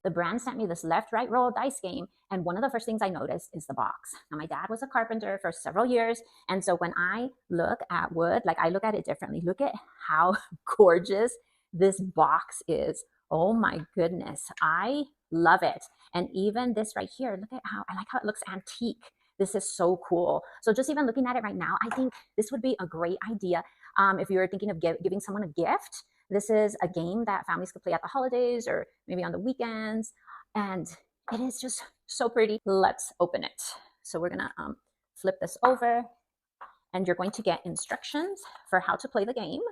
the brand sent me this left, right, roll dice game. And one of the first things I noticed is the box. Now, my dad was a carpenter for several years. And so when I look at wood, like I look at it differently. Look at how gorgeous this box is. Oh my goodness. I love it. And even this right here, look at how I like how it looks antique. This is so cool. So just even looking at it right now, I think this would be a great idea if you're thinking of giving someone a gift. This is a game that families could play at the holidays or maybe on the weekends. And it is just so pretty. Let's open it. So we're gonna flip this over and you're going to get instructions for how to play the game.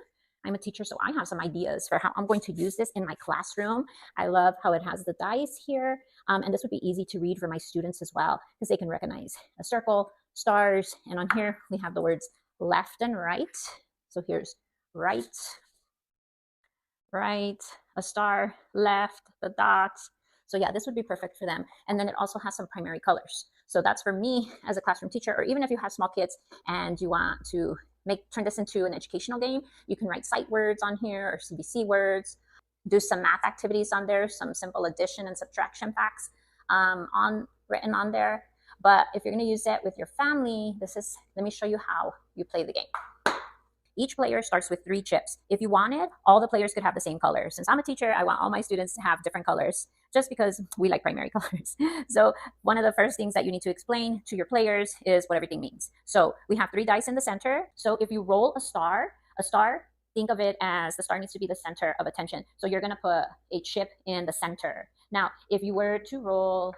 I'm a teacher, so I have some ideas for how I'm going to use this in my classroom. I love how it has the dice here. And this would be easy to read for my students as well, because they can recognize a circle, stars, and on here we have the words left and right. So here's right, right, a star, left, the dots. So yeah, this would be perfect for them. And then it also has some primary colors. So that's for me as a classroom teacher, or even if you have small kids and you want to turn this into an educational game, you can write sight words on here or CBC words, do some math activities on there, some simple addition and subtraction facts written on there. But if you're going to use it with your family, let me show you how you play the game. Each player starts with 3 chips. If you wanted, all the players could have the same color. Since I'm a teacher, I want all my students to have different colors just because we like primary colors. So one of the first things that you need to explain to your players is what everything means. So we have 3 dice in the center. So if you roll a star, think of it as the star needs to be the center of attention. So you're going to put a chip in the center. Now, if you were to roll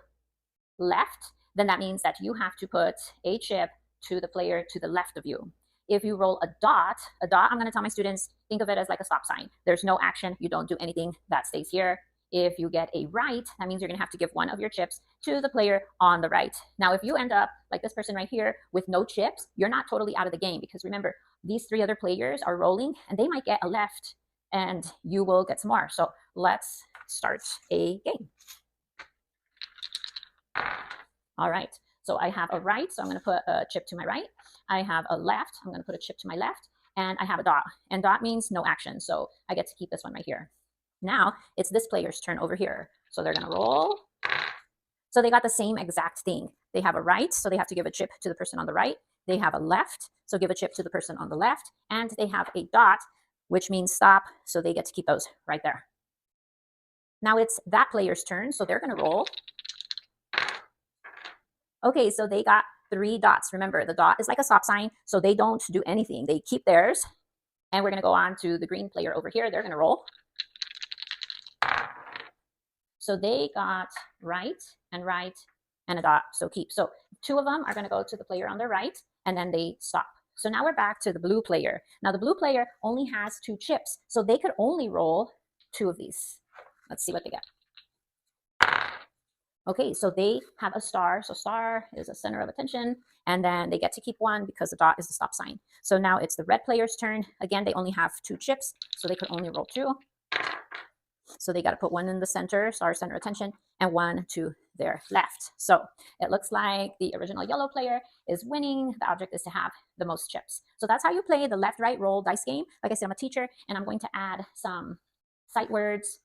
left, then that means that you have to put a chip to the player to the left of you. If you roll a dot, I'm going to tell my students, think of it as like a stop sign. There's no action. You don't do anything. That stays here. If you get a right, that means you're going to have to give one of your chips to the player on the right. Now, if you end up like this person right here with no chips, you're not totally out of the game, because remember, these 3 other players are rolling and they might get a left and you will get some more. So let's start a game. All right. So I have a right, so I'm going to put a chip to my right. I have a left, I'm going to put a chip to my left. And I have a dot. And dot means no action, so I get to keep this one right here. Now, it's this player's turn over here. So they're going to roll. So they got the same exact thing. They have a right, so they have to give a chip to the person on the right. They have a left, so give a chip to the person on the left. And they have a dot, which means stop, so they get to keep those right there. Now it's that player's turn, so they're going to roll. Okay, so they got 3 dots. Remember, the dot is like a stop sign, so they don't do anything. They keep theirs. And we're going to go on to the green player over here. They're going to roll. So they got right, and a dot, so keep. So 2 of them are going to go to the player on the right, and then they stop. So now we're back to the blue player. Now the blue player only has 2 chips, so they could only roll 2 of these. Let's see what they get. Okay, so they have a star. So star is a center of attention, and then they get to keep 1 because the dot is the stop sign. So now it's the red player's turn. Again, they only have 2 chips, so they could only roll 2. So they got to put 1 in the center, star center attention, and 1 to their left. So it looks like the original yellow player is winning. The object is to have the most chips. So that's how you play the left, right, roll dice game. Like I said, I'm a teacher, and I'm going to add some sight words,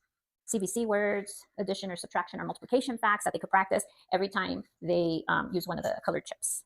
CBC words, addition or subtraction or multiplication facts that they could practice every time they use one of the colored chips.